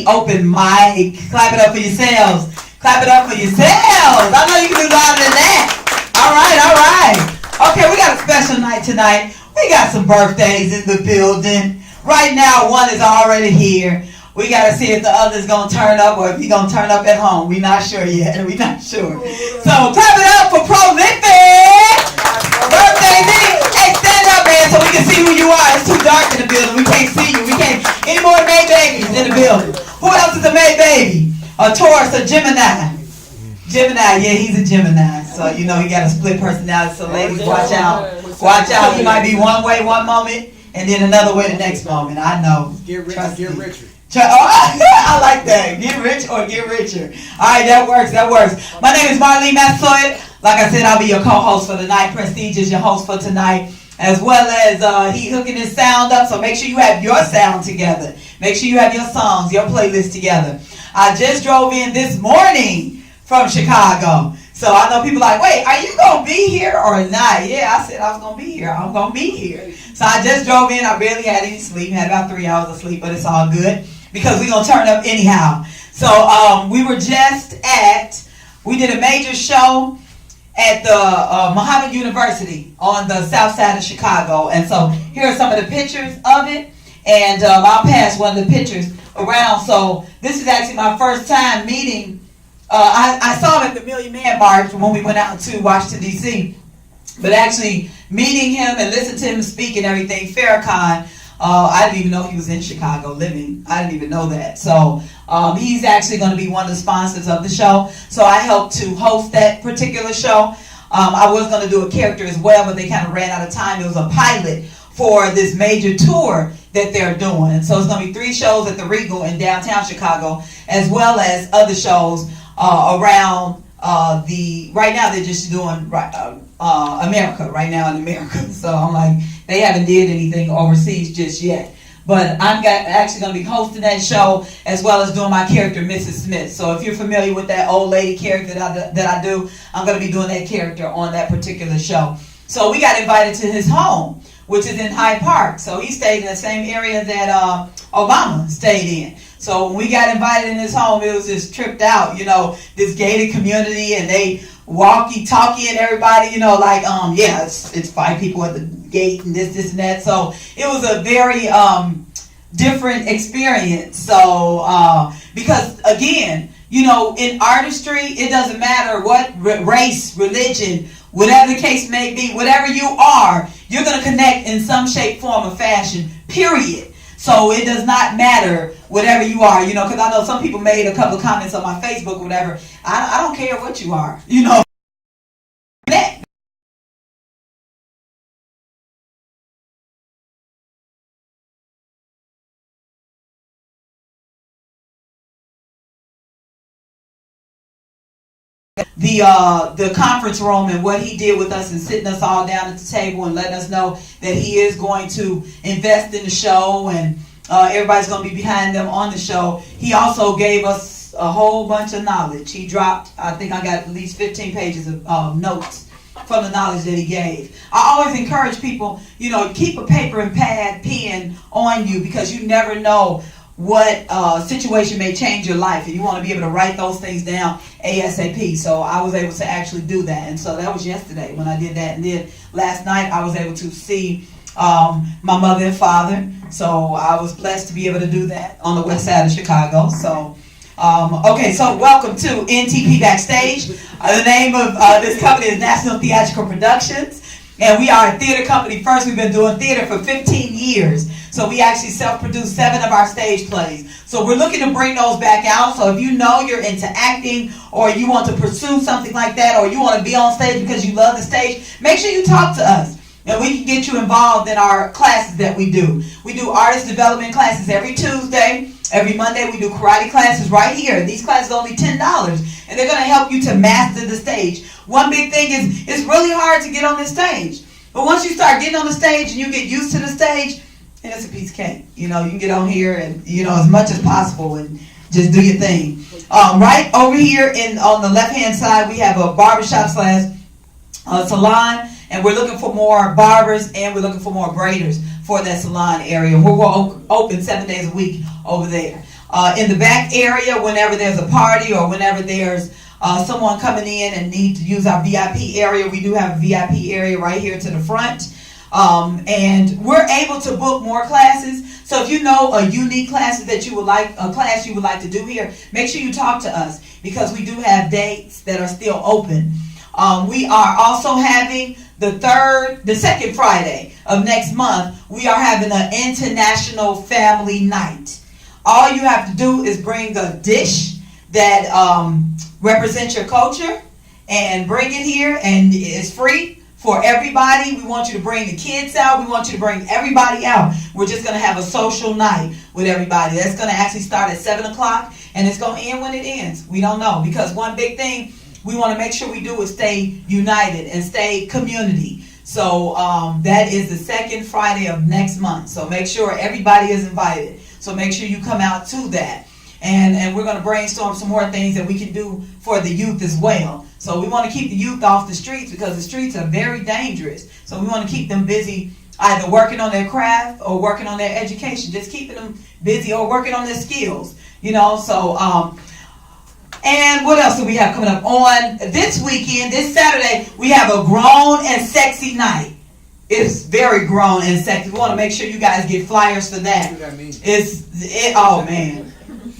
the open mic. Clap it up for yourselves. Clap it up for yourselves. I know you can do louder than that. All right. Okay, we got a special night tonight. We got some birthdays in the building. Right now, one is already here. We got to see if the other's going to turn up or if he's going to turn up at home. We're not sure yet. We're not sure. So, clap it up for Prolific. Birthday meeting. Hey, stand up, man, so we can see who you are. It's too dark in the building. We can't see you. We can't. Any more May babies in the building? Who else is a May baby? A Taurus, a Gemini. Gemini, yeah, he's a Gemini. So, you know, he got a split personality. So, ladies, watch out. Watch out. He might be one way one moment and then another way the next moment. I know. Get rich, get richer. I like that. Get rich or get richer. All right, that works. My name is Marline Massasoit. Like I said, I'll be your co-host for tonight. Prestige is your host for tonight. As well as he hooking his sound up. So make sure you have your sound together. Make sure you have your songs, your playlist together. I just drove in this morning from Chicago. So I know people like, wait, are you going to be here or not? Yeah, I said I was going to be here. I'm going to be here. So I just drove in. I barely had any sleep. Had about 3 hours of sleep, but it's all good because we're going to turn up anyhow. So we did a major show at the Muhammad University on the south side of Chicago. And so here are some of the pictures of it. And I'll pass one of the pictures around. So this is actually my first time meeting. I saw him at the Million Man March when we went out to Washington, D.C. But actually meeting him and listening to him speak and everything, Farrakhan, I didn't even know he was in Chicago living. I didn't even know that. So he's actually going to be one of the sponsors of the show. So I helped to host that particular show. I was going to do a character as well, but they kind of ran out of time. It was a pilot for this major tour that they're doing. And so it's going to be 3 shows at the Regal in downtown Chicago, as well as other shows around right now they're just doing America, right now in America. So I'm like, they haven't did anything overseas just yet. But I'm actually going to be hosting that show as well as doing my character, Mrs. Smith. So if you're familiar with that old lady character that I do, I'm going to be doing that character on that particular show. So we got invited to his home, which is in Hyde Park. So he stayed in the same area that Obama stayed in. So when we got invited in his home, it was just tripped out, this gated community, and they walkie-talkie and everybody, it's 5 people at the gate and this and that. So it was a very different experience. So because again, in artistry, it doesn't matter what race, religion, whatever the case may be, whatever you are, you're going to connect in some shape, form, or fashion, period. So it does not matter whatever you are, because I know some people made a couple of comments on my Facebook or whatever. I don't care what you are, The conference room and what he did with us and sitting us all down at the table and letting us know that he is going to invest in the show and everybody's going to be behind them on the show. He also gave us a whole bunch of knowledge. He dropped, I think I got at least 15 pages of notes from the knowledge that he gave. I always encourage people, keep a paper and pen on you because you never know what situation may change your life, and you want to be able to write those things down ASAP. So I was able to actually do that, and so that was yesterday when I did that. And then last night I was able to see my mother and father, so I was blessed to be able to do that on the west side of Chicago. So okay, so welcome to NTP Backstage. The name of this company is National Theatrical Productions, and we are a theater company first. We've been doing theater for 15 years. So we actually self-produced 7 of our stage plays. So we're looking to bring those back out. So if you know you're into acting or you want to pursue something like that or you want to be on stage because you love the stage, make sure you talk to us. And we can get you involved in our classes that we do. We do artist development classes every Tuesday. Every Monday we do karate classes right here. These classes are only $10. And they're going to help you to master the stage. One big thing is it's really hard to get on the stage. But once you start getting on the stage and you get used to the stage, and it's a piece of cake. You can get on here and, as much as possible and just do your thing. Right over here on the left-hand side, we have a barbershop / salon, and we're looking for more barbers and we're looking for more braiders for that salon area. We're open 7 days a week over there. in the back area whenever there's a party or whenever there's someone coming in and need to use our VIP area. We do have a VIP area right here to the front. And we're able to book more classes. So if you know a unique class that you would like, a class you would like to do here, make sure you talk to us because we do have dates that are still open. We are also having the second Friday of next month, we are having an international family night. All you have to do is bring a dish that represents your culture and bring it here, and it's free for everybody. We want you to bring the kids out. We want you to bring everybody out. We're just going to have a social night with everybody. That's going to actually start at 7 o'clock, and it's going to end when it ends. We don't know, because one big thing we want to make sure we do is stay united and stay community. So that is the second Friday of next month. So make sure everybody is invited. So make sure you come out to that. And we're going to brainstorm some more things that we can do for the youth as well. So we want to keep the youth off the streets because the streets are very dangerous. So we want to keep them busy either working on their craft or working on their education. Just keeping them busy or working on their skills. You know, so... and what else do we have coming up? On this weekend, this Saturday, we have a grown and sexy night. It's very grown and sexy. We want to make sure you guys get flyers for that. What does that mean? Oh, man.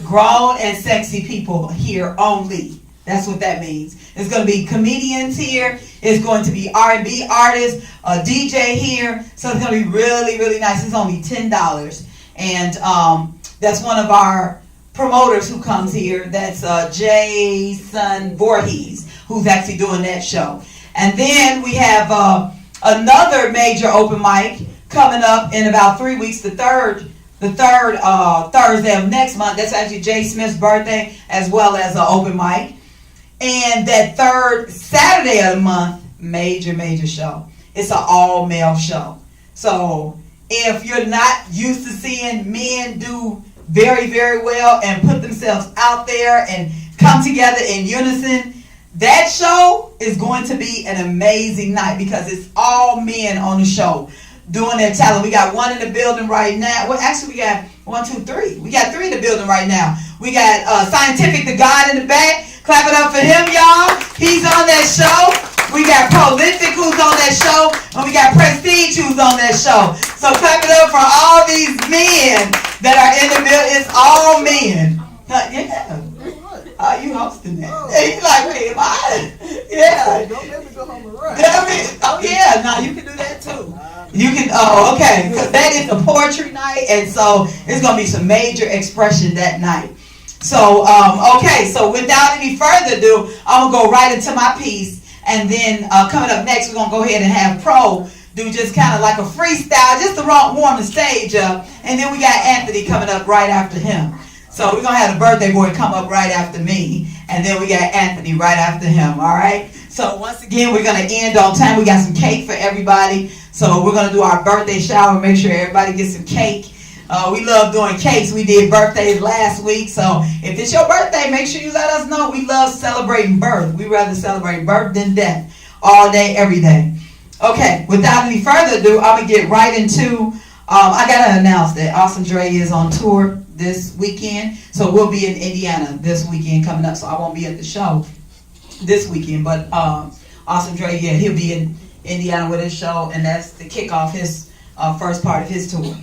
Grown and sexy people here only. That's what that means. It's going to be comedians here. It's going to be R&B artists, a DJ here. So it's going to be really, really nice. It's only $10. And that's one of our promoters who comes here. That's Jason Voorhees, who's actually doing that show. And then we have another major open mic coming up in about 3 weeks, the third Thursday of next month. That's actually Jay Smith's birthday, as well as an open mic. And that third Saturday of the month, major show. It's an all-male show. So if you're not used to seeing men do very, very well and put themselves out there and come together in unison, that show is going to be an amazing night because it's all men on the show doing their talent. We got one in the building right now. Well, actually, we got 1, 2, 3. We got 3 in the building right now. We got Scientific the God in the back. Clap it up for him, y'all. He's on that show. We got Prolific, who's on that show. And we got Prestige, who's on that show. So clap it up for all these men that are in the building. It's all men. Yeah. Oh, you hosting that? He's like, wait, am I? Yeah. Don't let me go home and run. Oh, yeah. No, you can do that too. You can, okay. Because that is a poetry night. And so it's going to be some major expression that night. So, okay. So without any further ado, I'm going to go right into my piece. And then coming up next, we're going to go ahead and have Pro do just kind of like a freestyle, just to warm the stage up. And then we got Anthony coming up right after him. So we're going to have the birthday boy come up right after me. And then we got Anthony right after him, all right? So once again, we're going to end on time. We got some cake for everybody. So we're going to do our birthday shower, make sure everybody gets some cake. We love doing cakes. We did birthdays last week. So if it's your birthday, make sure you let us know. We love celebrating birth. We rather celebrate birth than death all day, every day. Okay, without any further ado, I'm going to get right into, I got to announce that Awesome Dre is on tour this weekend. So we'll be in Indiana this weekend coming up. So I won't be at the show this weekend. But Awesome Dre, yeah, he'll be in Indiana with his show. And that's to kick off his first part of his tour.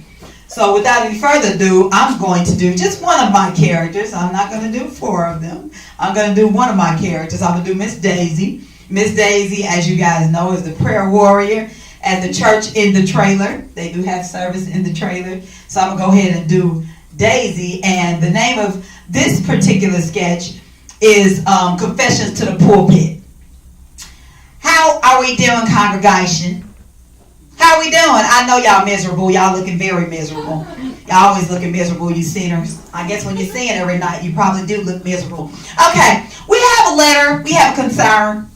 So without any further ado, I'm going to do just one of my characters. I'm not going to do 4 of them. I'm going to do one of my characters. I'm going to do Miss Daisy. Miss Daisy, as you guys know, is the prayer warrior at the church in the trailer. They do have service in the trailer. So I'm going to go ahead and do Daisy. And the name of this particular sketch is Confessions to the Pulpit. How are we doing, congregation? How we doing? I know y'all miserable. Y'all looking very miserable. Y'all always looking miserable, you sinners. I guess when you're seeing every night, you probably do look miserable. Okay, we have a letter. We have a concern.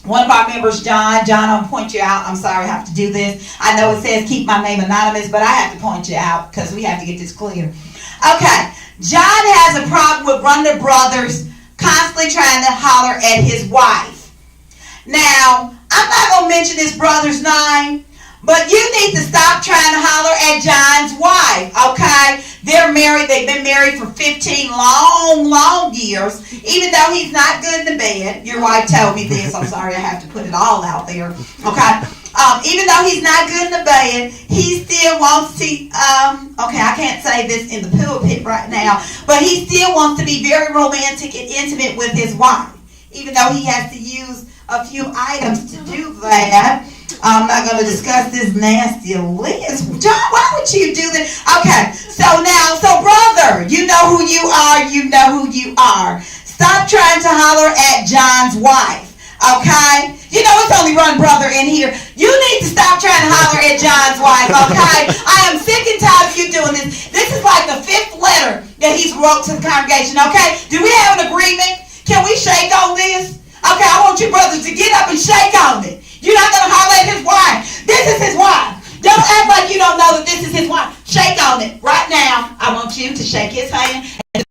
One of our members, John, I'm going to point you out. I'm sorry I have to do this. I know it says keep my name anonymous, but I have to point you out because we have to get this clear. Okay, John has a problem with one of the brothers constantly trying to holler at his wife. Now, I'm not going to mention his brother's name, But you need to stop trying to holler at John's wife, okay? They're married. They've been married for 15 long years. Even though he's not good in the bed. Your wife told me this. I'm sorry I have to put it all out there, okay? Even though he's not good in the bed, he still wants to, okay, I can't say this in the pulpit right now, but he still wants to be very romantic and intimate with his wife. Even though he has to use a few items to do that. I'm not going to discuss this nasty list. John, why would you do that? Okay, so brother, you know who you are. You know who you are. Stop trying to holler at John's wife, okay? You know it's only one brother in here. You need to stop trying to holler at John's wife, okay? I am sick and tired of you doing this. This is like the 5th letter that he's wrote to the congregation, okay? Do we have an agreement? Can we shake on this? Okay, I want you brothers to get up and shake on it. You're not going to holler at his wife. This is his wife. Don't act like you don't know that this is his wife. Shake on it right now. I want you to shake his hand. And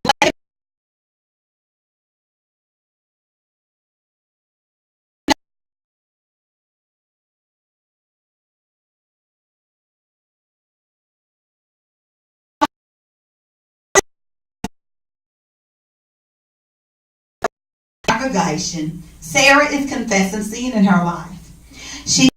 congregation, Sarah is confessing sin in her life. She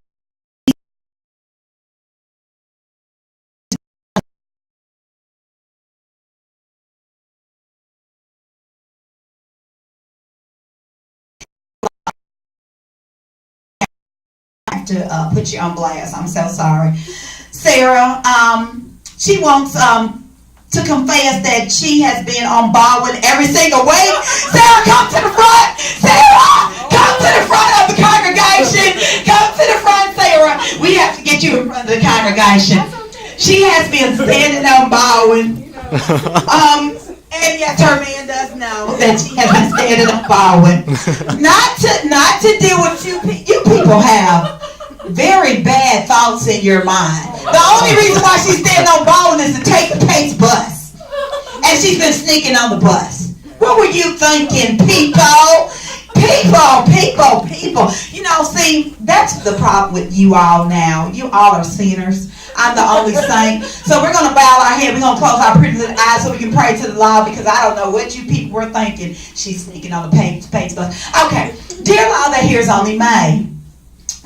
have to put you on blast. I'm so sorry. Sarah, she wants to confess that she has been on Baldwin every single week. Sarah, come to the front. Sarah, come to the front of the congregation. Come to the front, Sarah. We have to get you in front of the congregation. She has been standing on Baldwin. And yes, her man does know that she has been standing on Baldwin. Not to deal with you people have very bad thoughts in your mind. The only reason why she's standing on Baldwin is to take the Pace bus. And she's been sneaking on the bus. What were you thinking, people? People. You know, see, that's the problem with you all now. You all are sinners. I'm the only saint. So we're going to bow our head. We're going to close our pretty little eyes so we can pray to the Lord, because I don't know what you people were thinking. She's sneaking on the Pace bus. Okay. Dear Lord that hears only May,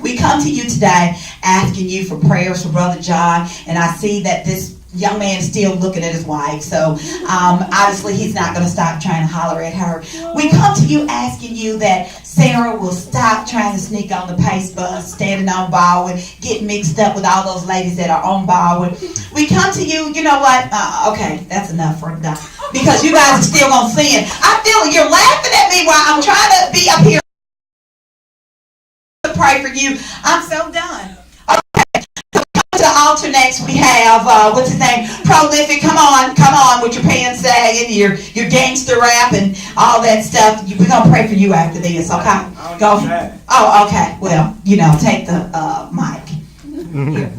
we come to you today asking you for prayers for Brother John, and I see that this young man is still looking at his wife, so obviously he's not going to stop trying to holler at her. We come to you asking you that Sarah will stop trying to sneak on the Pace bus, standing on Baldwin, getting mixed up with all those ladies that are on Baldwin. We come to you, you know what, okay, that's enough for today, because you guys are still going to sin. I feel you're laughing at me while I'm trying to be up here to pray for you. I'm so done. Okay. To the altar next, we have what's his name? Prolific. Come on with your pants sagging, your gangster rap and all that stuff. We're gonna pray for you after this, okay? Go. Oh, okay. Well, take the mic. Here.